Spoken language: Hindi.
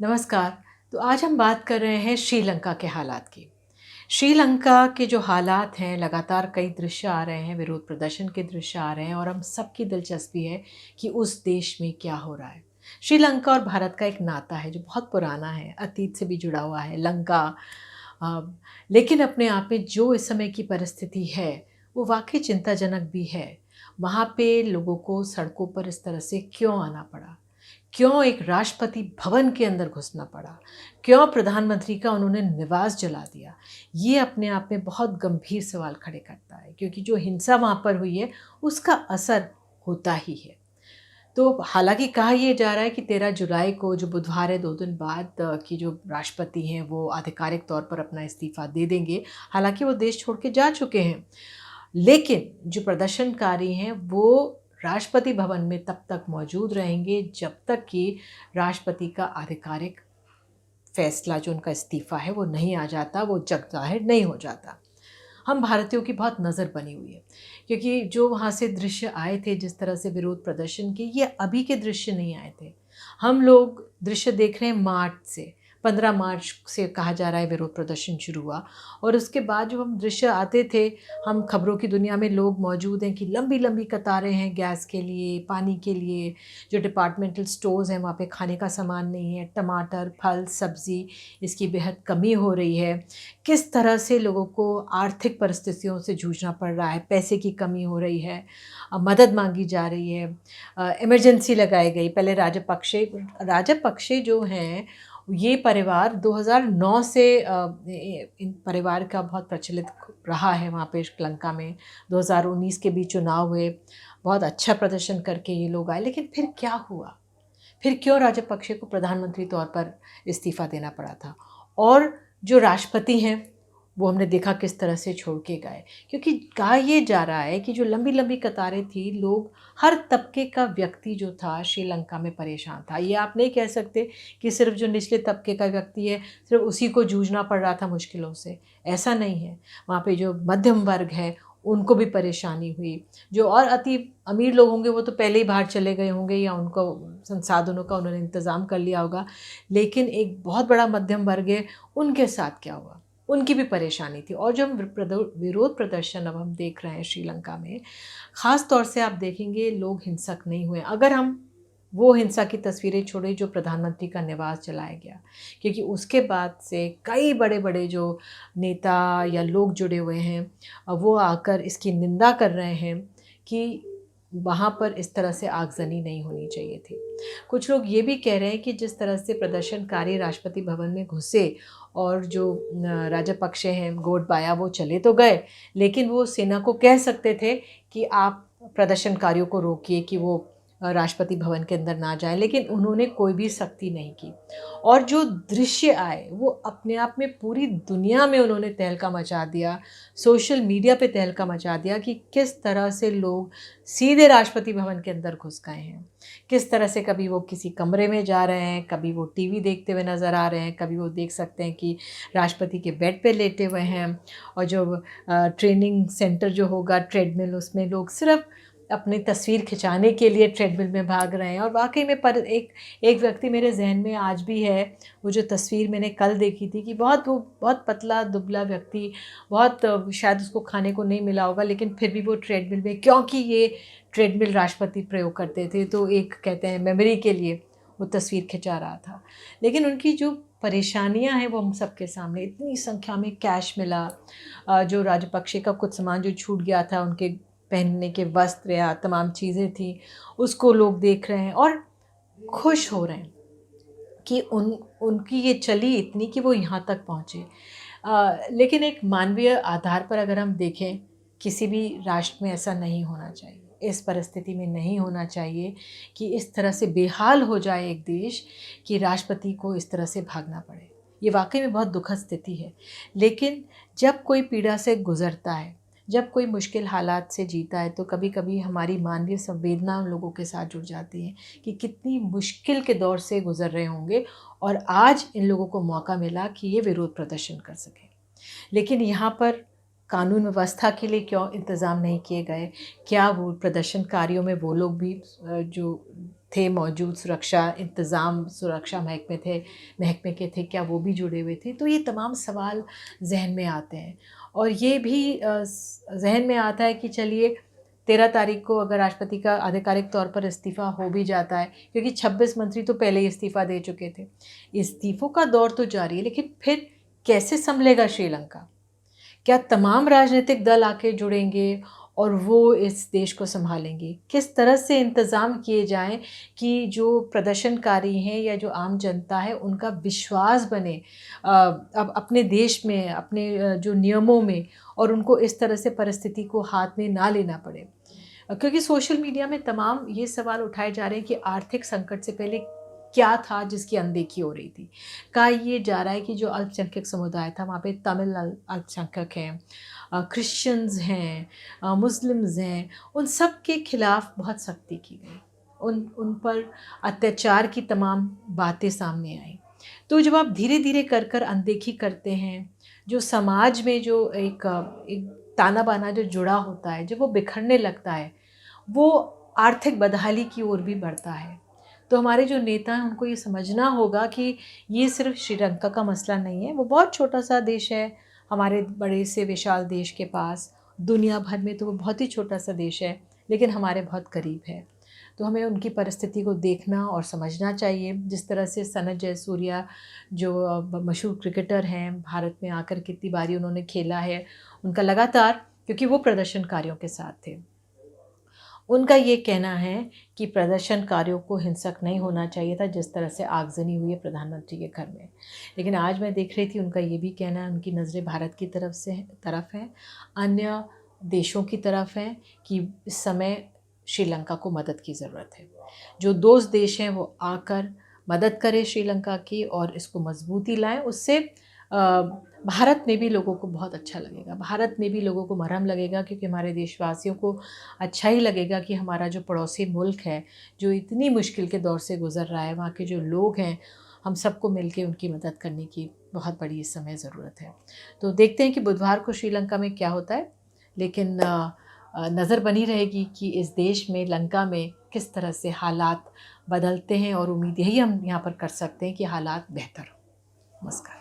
नमस्कार। तो आज हम बात कर रहे हैं श्रीलंका के हालात की। श्रीलंका के जो हालात हैं, लगातार कई दृश्य आ रहे हैं, विरोध प्रदर्शन के दृश्य आ रहे हैं और हम सबकी दिलचस्पी है कि उस देश में क्या हो रहा है। श्रीलंका और भारत का एक नाता है जो बहुत पुराना है, अतीत से भी जुड़ा हुआ है। लंका अ, लेकिन अपने आप में जो इस समय की परिस्थिति है, वो वाक़ई चिंताजनक भी है। वहाँ पे लोगों को सड़कों पर इस तरह से क्यों आना पड़ा? क्यों एक राष्ट्रपति भवन के अंदर घुसना पड़ा? क्यों प्रधानमंत्री का उन्होंने निवास जला दिया? ये अपने आप में बहुत गंभीर सवाल खड़े करता है, क्योंकि जो हिंसा वहाँ पर हुई है, उसका असर होता ही है। तो हालाँकि कहा ये जा रहा है कि 13 जुलाई को जो बुधवार है, 2 दिन बाद की जो राष्ट्रपति हैं, वो आधिकारिक तौर पर अपना इस्तीफ़ा दे देंगे। हालाँकि वो देश छोड़ के जा चुके हैं। लेकिन जो प्रदर्शनकारी हैं वो राष्ट्रपति भवन में तब तक मौजूद रहेंगे जब तक कि राष्ट्रपति का आधिकारिक फैसला, जो उनका इस्तीफ़ा है, वो नहीं आ जाता, वो जग ज़ाहिर नहीं हो जाता। हम भारतीयों की बहुत नज़र बनी हुई है, क्योंकि जो वहाँ से दृश्य आए थे, जिस तरह से विरोध प्रदर्शन के, ये अभी के दृश्य नहीं आए थे। हम लोग दृश्य देख रहे हैं मार्च से, 15 मार्च से कहा जा रहा है विरोध प्रदर्शन शुरू हुआ। और उसके बाद जो हम दृश्य आते थे, हम खबरों की दुनिया में लोग मौजूद हैं कि लंबी लंबी कतारें हैं गैस के लिए, पानी के लिए, जो डिपार्टमेंटल स्टोर्स हैं वहाँ पे खाने का सामान नहीं है, टमाटर, फल, सब्ज़ी, इसकी बेहद कमी हो रही है। किस तरह से लोगों को आर्थिक परिस्थितियों से जूझना पड़ रहा है, पैसे की कमी हो रही है, मदद मांगी जा रही है, इमरजेंसी लगाई गई। पहले राजपक्षे जो हैं, ये परिवार 2009 से इन परिवार का बहुत प्रचलित रहा है वहाँ पे श्रीलंका में। 2019 के भी चुनाव हुए, बहुत अच्छा प्रदर्शन करके ये लोग आए, लेकिन फिर क्या हुआ? फिर क्यों राजपक्षे को प्रधानमंत्री तौर पर इस्तीफ़ा देना पड़ा था? और जो राष्ट्रपति हैं, वो हमने देखा किस तरह से छोड़ के गए। क्योंकि कहा ये जा रहा है कि जो लंबी-लंबी कतारें थी, लोग, हर तबके का व्यक्ति जो था श्रीलंका में परेशान था। ये आप नहीं कह सकते कि सिर्फ़ जो निचले तबके का व्यक्ति है, सिर्फ़ उसी को जूझना पड़ रहा था मुश्किलों से, ऐसा नहीं है। वहाँ पे जो मध्यम वर्ग है, उनको भी परेशानी हुई। जो और अति अमीर लोग होंगे, वो तो पहले ही बाहर चले गए होंगे या उनको संसाधनों का उन्होंने इंतज़ाम कर लिया होगा। लेकिन एक बहुत बड़ा मध्यम वर्ग है, उनके साथ क्या हुआ? उनकी भी परेशानी थी। और जो हम विरोध प्रदर्शन अब हम देख रहे हैं श्रीलंका में, ख़ास तौर से आप देखेंगे लोग हिंसक नहीं हुए। अगर हम वो हिंसा की तस्वीरें छोड़ें जो प्रधानमंत्री का निवास जलाया गया, क्योंकि उसके बाद से कई बड़े-बड़े जो नेता या लोग जुड़े हुए हैं, वो आकर इसकी निंदा कर रहे हैं कि वहाँ पर इस तरह से आगजनी नहीं होनी चाहिए थी। कुछ लोग ये भी कह रहे हैं कि जिस तरह से प्रदर्शनकारी राष्ट्रपति भवन में घुसे और जो राजपक्षे हैं, गोटबाया, वो चले तो गए, लेकिन वो सेना को कह सकते थे कि आप प्रदर्शनकारियों को रोकिए कि वो राष्ट्रपति भवन के अंदर ना जाएँ, लेकिन उन्होंने कोई भी सख्ती नहीं की। और जो दृश्य आए, वो अपने आप में पूरी दुनिया में उन्होंने तहलका मचा दिया, सोशल मीडिया पे तहलका मचा दिया कि किस तरह से लोग सीधे राष्ट्रपति भवन के अंदर घुस गए हैं। किस तरह से कभी वो किसी कमरे में जा रहे हैं, कभी वो टीवी देखते हुए नज़र आ रहे हैं, कभी वो देख सकते हैं कि राष्ट्रपति के बेड पे लेटे हुए हैं। और जो ट्रेनिंग सेंटर जो होगा, ट्रेडमिल, उसमें लोग सिर्फ़ अपनी तस्वीर खिंचाने के लिए ट्रेडमिल में भाग रहे हैं। और वाक़ई में पर एक व्यक्ति मेरे ज़हन में आज भी है, वो जो तस्वीर मैंने कल देखी थी कि वो बहुत पतला दुबला व्यक्ति, बहुत शायद उसको खाने को नहीं मिला होगा, लेकिन फिर भी वो ट्रेडमिल में, क्योंकि ये ट्रेडमिल राष्ट्रपति प्रयोग करते थे, तो एक कहते हैं मेमोरी के लिए वो तस्वीर खिंचा रहा था। लेकिन उनकी जो परेशानियां हैं वो हम सबके सामने, इतनी संख्या में कैश मिला, जो राजपक्षे का कुछ सामान जो छूट गया था, उनके पहनने के वस्त्र या तमाम चीज़ें थी, उसको लोग देख रहे हैं और खुश हो रहे हैं कि उनकी ये चली इतनी कि वो यहाँ तक पहुँचे। लेकिन एक मानवीय आधार पर अगर हम देखें, किसी भी राष्ट्र में ऐसा नहीं होना चाहिए। इस परिस्थिति में नहीं होना चाहिए कि इस तरह से बेहाल हो जाए एक देश कि राष्ट्रपति को इस तरह से भागना पड़े। ये वाक़ई में बहुत दुखद स्थिति है। लेकिन जब कोई पीड़ा से गुज़रता है, जब कोई मुश्किल हालात से जीता है, तो कभी-कभी हमारी मानवीय संवेदना उन लोगों के साथ जुड़ जाती है कि कितनी मुश्किल के दौर से गुज़र रहे होंगे और आज इन लोगों को मौका मिला कि ये विरोध प्रदर्शन कर सकें। लेकिन यहाँ पर कानून व्यवस्था के लिए क्यों इंतज़ाम नहीं किए गए? क्या वो प्रदर्शनकारियों में वो लोग भी जो थे मौजूद, सुरक्षा इंतज़ाम सुरक्षा महकमे के थे, क्या वो भी जुड़े हुए थे? तो ये तमाम सवाल ज़हन में आते हैं और ये भी ज़हन में आता है कि चलिए 13 तारीख को अगर राष्ट्रपति का आधिकारिक तौर पर इस्तीफ़ा हो भी जाता है, क्योंकि 26 मंत्री तो पहले ही इस्तीफ़ा दे चुके थे। इस्तीफ़ों का दौर तो जारी है, लेकिन फिर कैसे सँभलेगा श्रीलंका? क्या तमाम राजनीतिक दल आके जुड़ेंगे और वो इस देश को सँभालेंगे? किस तरह से इंतज़ाम किए जाएँ कि जो प्रदर्शनकारी हैं या जो आम जनता है उनका विश्वास बने अब अपने देश में, अपने जो नियमों में, और उनको इस तरह से परिस्थिति को हाथ में ना लेना पड़े। क्योंकि सोशल मीडिया में तमाम ये सवाल उठाए जा रहे हैं कि आर्थिक संकट से पहले क्या था जिसकी अनदेखी हो रही थी। कहा ये जा रहा है कि जो अल्पसंख्यक समुदाय था वहाँ पे तमिल अल्पसंख्यक हैं, क्रिश्चियंस हैं, मुस्लिम्स हैं, उन सब के खिलाफ बहुत सख्ती की गई। उन उन पर अत्याचार की तमाम बातें सामने आई। तो जब आप धीरे-धीरे कर अनदेखी करते हैं, जो समाज में जो एक ताना-बाना जो जुड़ा होता है, जब वो बिखरने लगता है, वो आर्थिक बदहाली की ओर भी बढ़ता है। तो हमारे जो नेता हैं उनको ये समझना होगा कि ये सिर्फ़ श्रीलंका का मसला नहीं है, वो बहुत छोटा-सा देश है हमारे बड़े से विशाल देश के पास। दुनिया भर में तो वो बहुत ही छोटा-सा देश है, लेकिन हमारे बहुत करीब है। तो हमें उनकी परिस्थिति को देखना और समझना चाहिए। जिस तरह से सनत जयसूर्या जो मशहूर क्रिकेटर हैं, भारत में आकर कितनी बारी उन्होंने खेला है, उनका लगातार, क्योंकि वो प्रदर्शनकारियों के साथ थे। उनका ये कहना है कि प्रदर्शनकारियों को हिंसक नहीं होना चाहिए था, जिस तरह से आगजनी हुई है प्रधानमंत्री के घर में। लेकिन आज मैं देख रही थी उनका ये भी कहना है, उनकी नज़रें भारत की तरफ हैं, अन्य देशों की तरफ हैं कि इस समय श्रीलंका को मदद की ज़रूरत है। जो दोस्त देश हैं वो आकर मदद करें श्रीलंका की और इसको मजबूती लाएँ। उससे भारत में भी लोगों को बहुत अच्छा लगेगा, भारत में भी लोगों को मरहम लगेगा, क्योंकि हमारे देशवासियों को अच्छा ही लगेगा कि हमारा जो पड़ोसी मुल्क है, जो इतनी मुश्किल के दौर से गुज़र रहा है, वहाँ के जो लोग हैं, हम सबको मिलके उनकी मदद करने की बहुत बड़ी इस समय ज़रूरत है। तो देखते हैं कि बुधवार को श्रीलंका में क्या होता है, लेकिन नज़र बनी रहेगी कि इस देश में, लंका में किस तरह से हालात बदलते हैं, और उम्मीद यही हम यहाँ पर कर सकते हैं कि हालात बेहतर हों। नमस्कार।